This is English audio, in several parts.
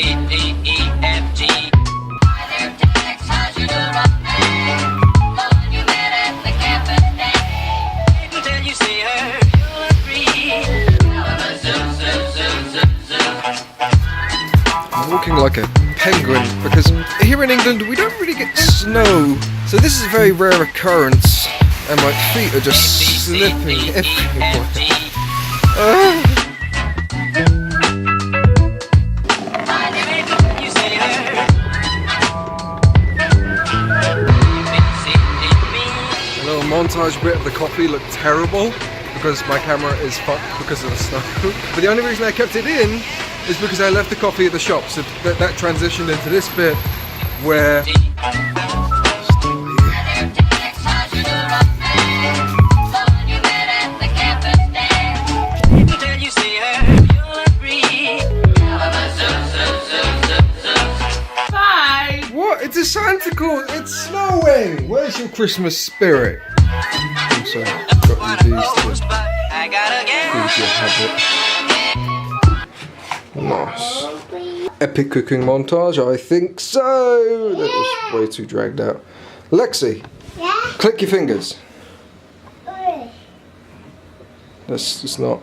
I'm walking like a penguin because here in England we don't really get snow, so this is a very rare occurrence, and my feet are just slipping everywhere. A little montage bit of the coffee looked terrible because my camera is fucked because of the snow. But the only reason I kept it in is because I left the coffee at the shop, so that transitioned into this bit where What? It's a Santa Claus! It's snowing! Where's your Christmas spirit? Also, got you these to prove your habit. Nice. Epic cooking montage, I think so! That was way too dragged out. Lexi! Yeah? Click your fingers. Let's just not...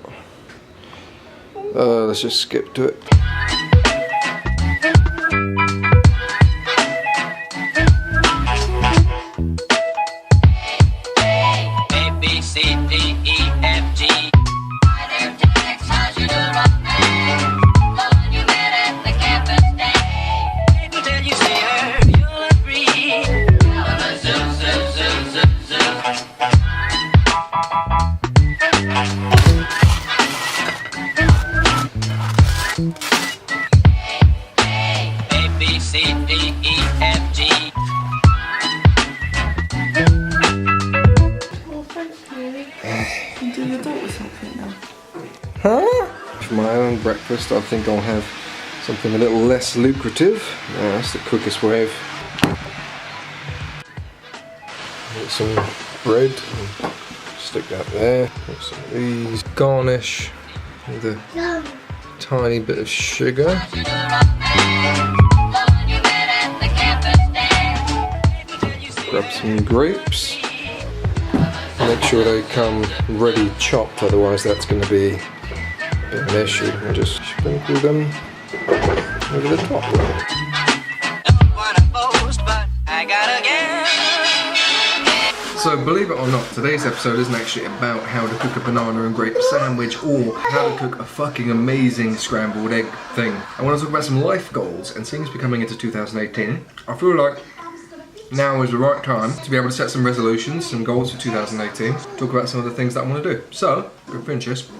let's just skip to it. Huh? For my own breakfast, I think I'll have something a little less lucrative. That's the quickest way of... Get some bread, stick that there, get some of these, garnish with a tiny bit of sugar. Grab some grapes. Make sure they come ready chopped, otherwise that's going to be a bit of an issue. And just sprinkle them over the top. So believe it or not, today's episode isn't actually about how to cook a banana and grape sandwich or how to cook a fucking amazing scrambled egg thing. I want to talk about some life goals, and seeing as we're coming into 2018, I feel like now is the right time to be able to set some resolutions, some goals for 2018, talk about some of the things that I want to do. So, good for interest,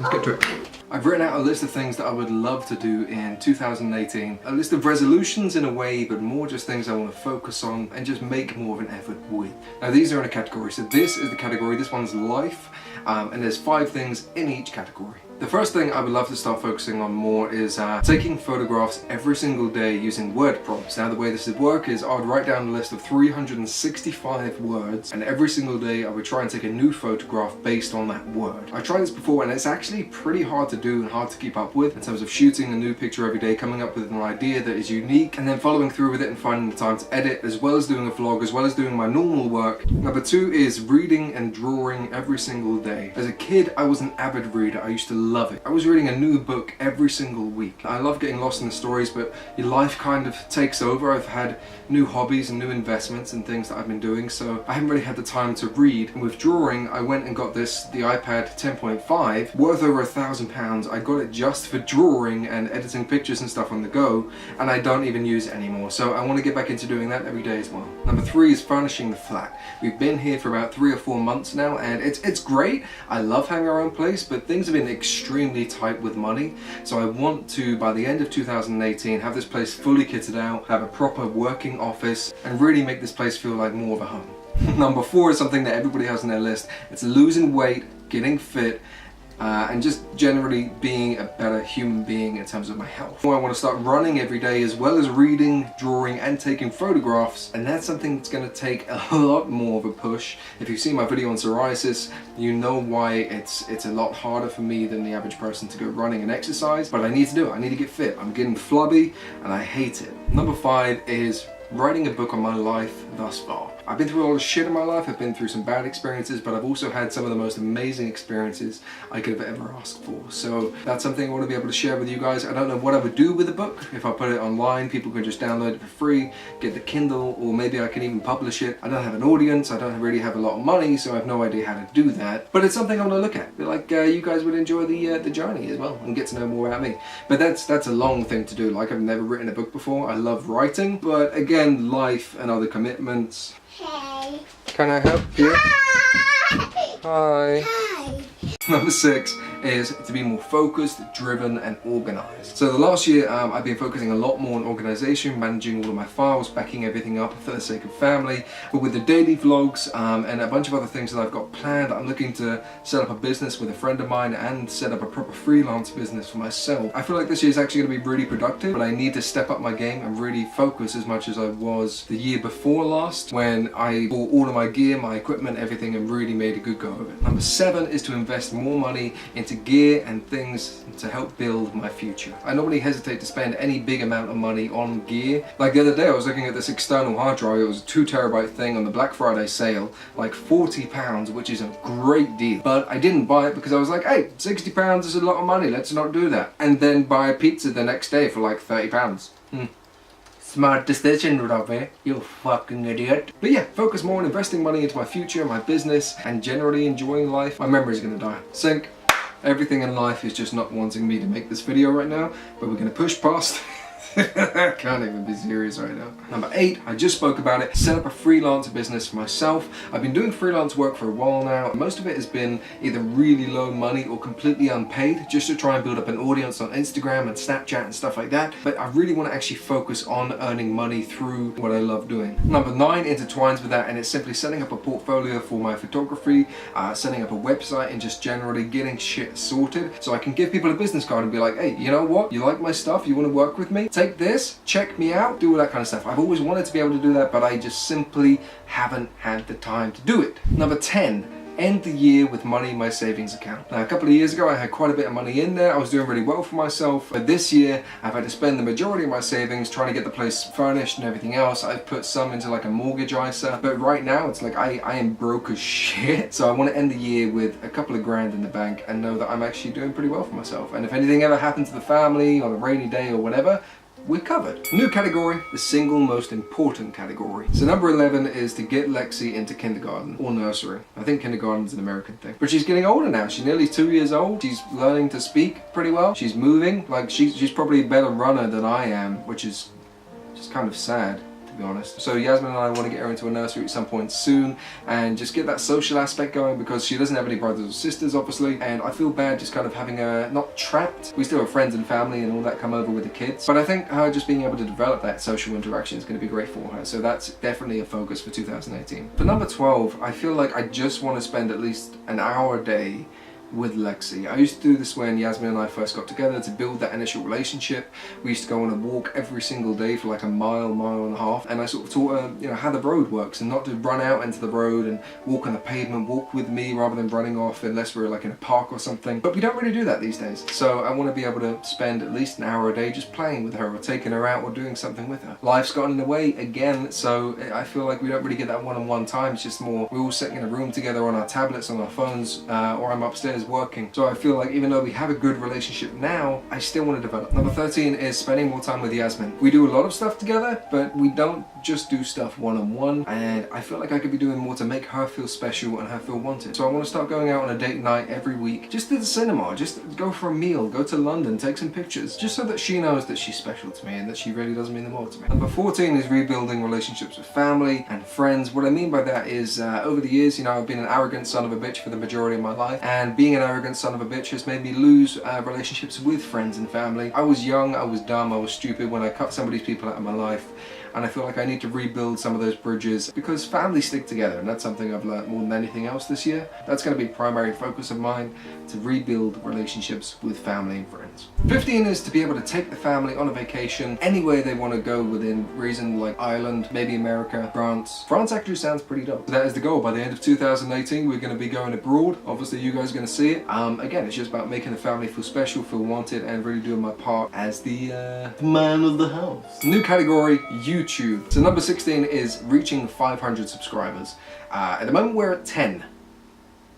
let's get to it. I've written out a list of things that I would love to do in 2018. A list of resolutions in a way, but more just things I want to focus on and just make more of an effort with. Now these are in a category, so this is the category, this one's life, and there's 5 things in each category. The first thing I would love to start focusing on more is taking photographs every single day using word prompts. Now the way this would work is I would write down a list of 365 words, and every single day I would try and take a new photograph based on that word. I tried this before and it's actually pretty hard to do and hard to keep up with in terms of shooting a new picture every day, coming up with an idea that is unique, and then following through with it and finding the time to edit, as well as doing a vlog, as well as doing my normal work. Number 2 is reading and drawing every single day. As a kid, I was an avid reader. I used to love it. I was reading a new book every single week. I love getting lost in the stories, but your life kind of takes over. I've had new hobbies and new investments and things that I've been doing, so I haven't really had the time to read. And with drawing, I went and got the iPad 10.5, worth over £1,000. I got it just for drawing and editing pictures and stuff on the go, and I don't even use it anymore. So I want to get back into doing that every day as well. Number 3 is furnishing the flat. We've been here for about 3 or 4 months now, and it's great. I love having our own place, but things have been extremely tight with money. So I want to, by the end of 2018, have this place fully kitted out, have a proper working office, and really make this place feel like more of a home. Number 4 is something that everybody has on their list. It's losing weight, getting fit, and just generally being a better human being in terms of my health. I want to start running every day, as well as reading, drawing and taking photographs, and that's something that's going to take a lot more of a push. If you've seen my video on psoriasis, you know why it's a lot harder for me than the average person to go running and exercise, but I need to do it. I need to get fit. I'm getting flubby and I hate it. Number 5 is writing a book on my life thus far. I've been through a lot of shit in my life, I've been through some bad experiences, but I've also had some of the most amazing experiences I could have ever asked for. So that's something I want to be able to share with you guys. I don't know what I would do with the book. If I put it online, people can just download it for free, get the Kindle, or maybe I can even publish it. I don't have an audience, I don't really have a lot of money, so I have no idea how to do that. But it's something I want to look at. Like you guys would enjoy the journey as well and get to know more about me. But that's a long thing to do. Like, I've never written a book before. I love writing, but again, life and other commitments. Hey. Can I help you? Hi. Hi. Number 6 is to be more focused, driven and organized. So the last year I've been focusing a lot more on organization, managing all of my files, backing everything up for the sake of family. But with the daily vlogs and a bunch of other things that I've got planned, I'm looking to set up a business with a friend of mine and set up a proper freelance business for myself. I feel like this year is actually going to be really productive, but I need to step up my game and really focus as much as I was the year before last, when I bought all of my gear, my equipment, everything, and really made a good go of it. Number 7 is to invest more money into gear and things to help build my future. I normally hesitate to spend any big amount of money on gear. Like the other day I was looking at this external hard drive. It was a 2 terabyte thing on the Black Friday sale, like £40, which is a great deal. But I didn't buy it because I was like, hey, £60 is a lot of money, let's not do that. And then buy a pizza the next day for like £30. Smart decision, Robbie. You fucking idiot. But yeah, focus more on investing money into my future, my business, and generally enjoying life. My memory's gonna die. Sync. Everything in life is just not wanting me to make this video right now, but we're gonna push past. I can't even be serious right now. Number 8, I just spoke about it, set up a freelance business for myself. I've been doing freelance work for a while now. Most of it has been either really low money or completely unpaid, just to try and build up an audience on Instagram and Snapchat and stuff like that. But I really want to actually focus on earning money through what I love doing. Number 9 intertwines with that, and it's simply setting up a portfolio for my photography, setting up a website, and just generally getting shit sorted so I can give people a business card and be like, hey, you know what? You like my stuff? You want to work with me? Take this, check me out, do all that kind of stuff. I've always wanted to be able to do that, but I just simply haven't had the time to do it. Number 10. End the year with money in my savings account. Now, a couple of years ago I had quite a bit of money in there. I was doing really well for myself, but this year I've had to spend the majority of my savings trying to get the place furnished and everything else. I've put some into like a mortgage ISA, but right now it's like I am broke as shit. So I want to end the year with a couple of grand in the bank and know that I'm actually doing pretty well for myself. And if anything ever happened to the family on a rainy day or whatever, we're covered. New category, the single most important category. So number 11 is to get Lexi into kindergarten or nursery. I think kindergarten's an American thing. But she's getting older now. She's nearly 2 years old. She's learning to speak pretty well. She's moving. Like she's probably a better runner than I am, which is just kind of sad, to be honest. So Yasmin and I want to get her into a nursery at some point soon and just get that social aspect going, because she doesn't have any brothers or sisters, obviously, and I feel bad just kind of having her not trapped. We still have friends and family and all that come over with the kids, but I think her just being able to develop that social interaction is going to be great for her. So that's definitely a focus for 2018. For number 12, I feel like I just want to spend at least an hour a day with Lexi. I used to do this when Yasmin and I first got together to build that initial relationship. We used to go on a walk every single day for like a mile and a half, and I sort of taught her, you know, how the road works and not to run out into the road and walk on the pavement, walk with me rather than running off unless we're like in a park or something. But we don't really do that these days. So I want to be able to spend at least an hour a day just playing with her or taking her out or doing something with her. Life's gotten in the way again, so I feel like we don't really get that one-on-one time. It's just more we're all sitting in a room together on our tablets, on our phones, or I'm upstairs working. So I feel like even though we have a good relationship now, I still want to develop. Number 13 is spending more time with Yasmin. We do a lot of stuff together, but we don't just do stuff one-on-one, and I feel like I could be doing more to make her feel special and her feel wanted. So I want to start going out on a date night every week, just to the cinema, just go for a meal, go to London, take some pictures, just so that she knows that she's special to me and that she really does mean the world to me. Number 14 is rebuilding relationships with family and friends. What I mean by that is over the years, you know, I've been an arrogant son of a bitch for the majority of my life, and being being an arrogant son of a bitch has made me lose relationships with friends and family. I was young, I was dumb, I was stupid when I cut some of these people out of my life, and I feel like I need to rebuild some of those bridges because families stick together, and that's something I've learned more than anything else this year. That's going to be a primary focus of mine, to rebuild relationships with family and friends. 15 is to be able to take the family on a vacation anywhere they want to go within reason, like Ireland, maybe America, France. France actually sounds pretty dope. So that is the goal. By the end of 2018, we're going to be going abroad. Obviously, you guys are going to see it. Again, it's just about making the family feel special, feel wanted, and really doing my part as the man of the house. New category, YouTube. So number 16 is reaching 500 subscribers. At the moment, we're at 10.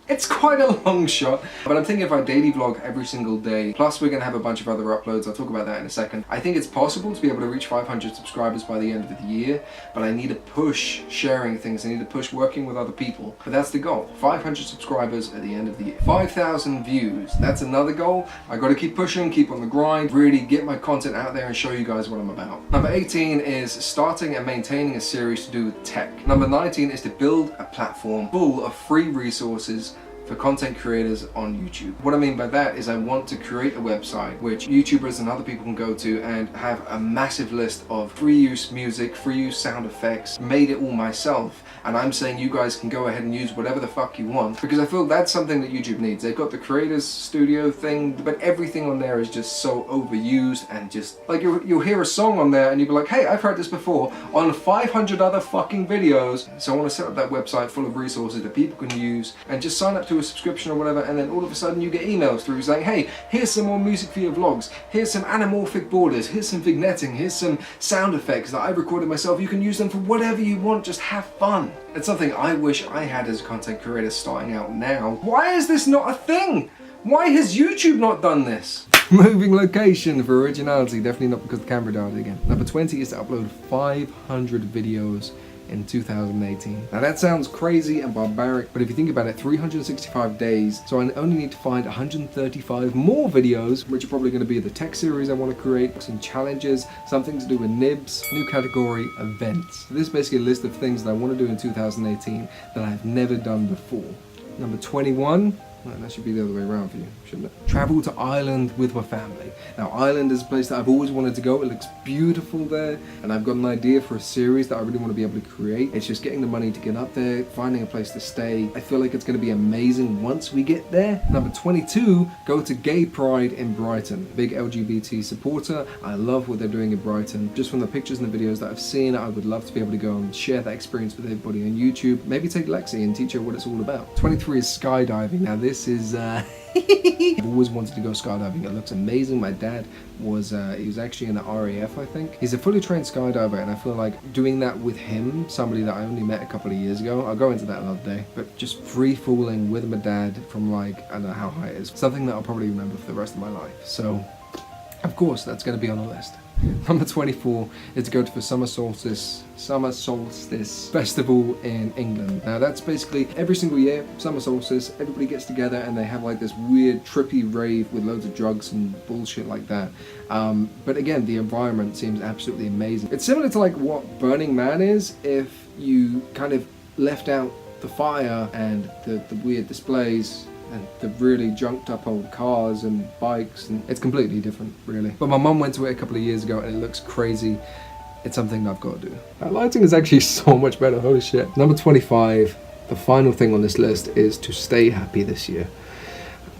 It's quite a long shot, but I'm thinking if I daily vlog every single day, plus we're going to have a bunch of other uploads, I'll talk about that in a second. I think it's possible to be able to reach 500 subscribers by the end of the year, but I need to push sharing things, I need to push working with other people. But that's the goal, 500 subscribers at the end of the year. 5,000 views, that's another goal. I got to keep pushing, keep on the grind, really get my content out there and show you guys what I'm about. Number 18 is starting and maintaining a series to do with tech. Number 19 is to build a platform full of free resources for content creators on YouTube. What I mean by that is I want to create a website which YouTubers and other people can go to and have a massive list of free use music, free use sound effects, made it all myself. And I'm saying you guys can go ahead and use whatever the fuck you want, because I feel that's something that YouTube needs. They've got the creators studio thing, but everything on there is just so overused, and just like you'll hear a song on there and you'll be like, hey, I've heard this before on 500 other fucking videos. So I want to set up that website full of resources that people can use and just sign up to a subscription or whatever, and then all of a sudden you get emails through saying, hey, here's some more music for your vlogs, here's some anamorphic borders, here's some vignetting, here's some sound effects that I've recorded myself. You can use them for whatever you want, just have fun. It's something I wish I had as a content creator starting out now. Why is this not a thing? Why has YouTube not done this? Moving location for originality, definitely not because the camera died again. Number 20 is to upload 500 videos in 2018. Now that sounds crazy and barbaric, but if you think about it, 365 days, so I only need to find 135 more videos, which are probably going to be the tech series I want to create, some challenges, something to do with nibs, new category, events. So this is basically a list of things that I want to do in 2018 that I've never done before. Number 21, well, that should be the other way around for you, shouldn't it? Travel to Ireland with my family. Now, Ireland is a place that I've always wanted to go. It looks beautiful there, and I've got an idea for a series that I really want to be able to create. It's just getting the money to get up there, finding a place to stay. I feel like it's going to be amazing once we get there. Number 22, go to Gay Pride in Brighton. Big LGBT supporter. I love what they're doing in Brighton. Just from the pictures and the videos that I've seen, I would love to be able to go and share that experience with everybody on YouTube. Maybe take Lexi and teach her what it's all about. 23 is skydiving. Now, this is I've always wanted to go skydiving. It looks amazing. My dad was he was actually in the RAF, I think. He's a fully trained skydiver, and I feel like doing that with him, somebody that I only met a couple of years ago, I'll go into that another day, but just free falling with my dad from, like, I don't know how high it is, something that I'll probably remember for the rest of my life. So of course that's going to be on the list. Number 24 is to go to the summer solstice festival in England. Now that's basically every single year, summer solstice, everybody gets together and they have like this weird trippy rave with loads of drugs and bullshit like that. But again, the environment seems absolutely amazing. It's similar to like what Burning Man is if you kind of left out the fire and the weird displays and the really junked up old cars and bikes, and it's completely different, really. But my mum went to it a couple of years ago and it looks crazy. It's something I've got to do. Lighting is actually so much better, holy shit. Number 25, the final thing on this list, is to stay happy this year.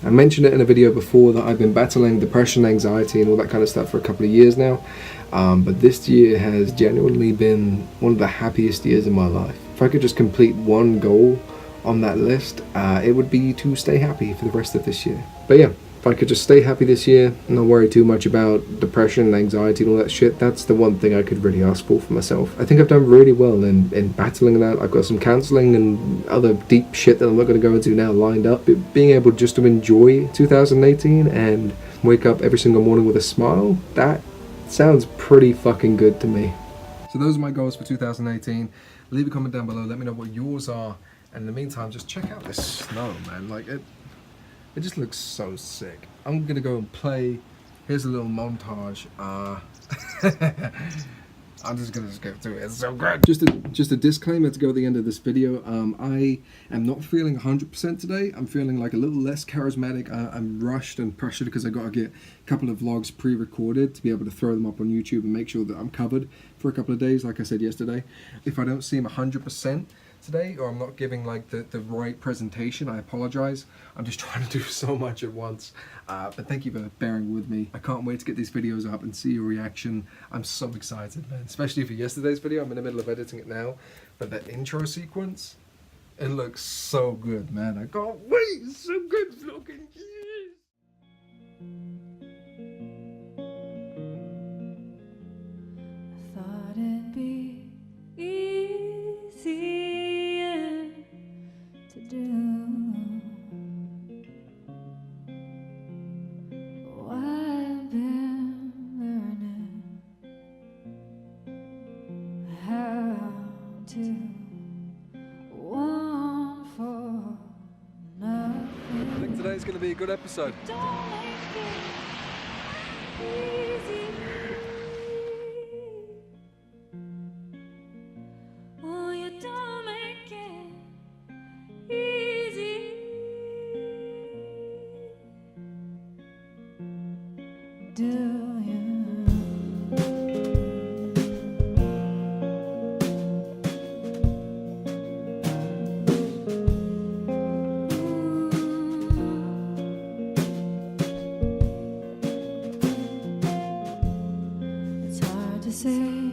I mentioned it in a video before that I've been battling depression, anxiety and all that kind of stuff for a couple of years now. But this year has genuinely been one of the happiest years of my life. If I could just complete one goal on that list, it would be to stay happy for the rest of this year. But yeah, if I could just stay happy this year, not worry too much about depression, anxiety and all that shit, that's the one thing I could really ask for myself. I think I've done really well in battling that. I've got some counselling and other deep shit that I'm not going to go into now lined up. But being able just to enjoy 2018 and wake up every single morning with a smile, that sounds pretty fucking good to me. So those are my goals for 2018. Leave a comment down below, let me know what yours are. And in the meantime, just check out this snow, man. Like, it just looks so sick. I'm gonna go and play. Here's a little montage. I'm just gonna go through it. It's so good. Just a disclaimer to go at the end of this video. I am not feeling 100% today. I'm feeling like a little less charismatic. I'm rushed and pressured because I got to get a couple of vlogs pre-recorded to be able to throw them up on YouTube and make sure that I'm covered for a couple of days, like I said yesterday. If I don't seem 100% today, or I'm not giving like the right presentation, I apologize. I'm just trying to do so much at once, but thank you for bearing with me. I can't wait to get these videos up and see your reaction. I'm so excited, man, especially for yesterday's video. I'm in the middle of editing it now, but that intro sequence, it looks so good, man. I can't wait. It's so good looking. I thought it'd be easy to do. Oh, I've been learning how to want for nothing. I think today's going to be a good episode. Don't make it easy. Oh, you don't make it easy. Do you? It's hard to say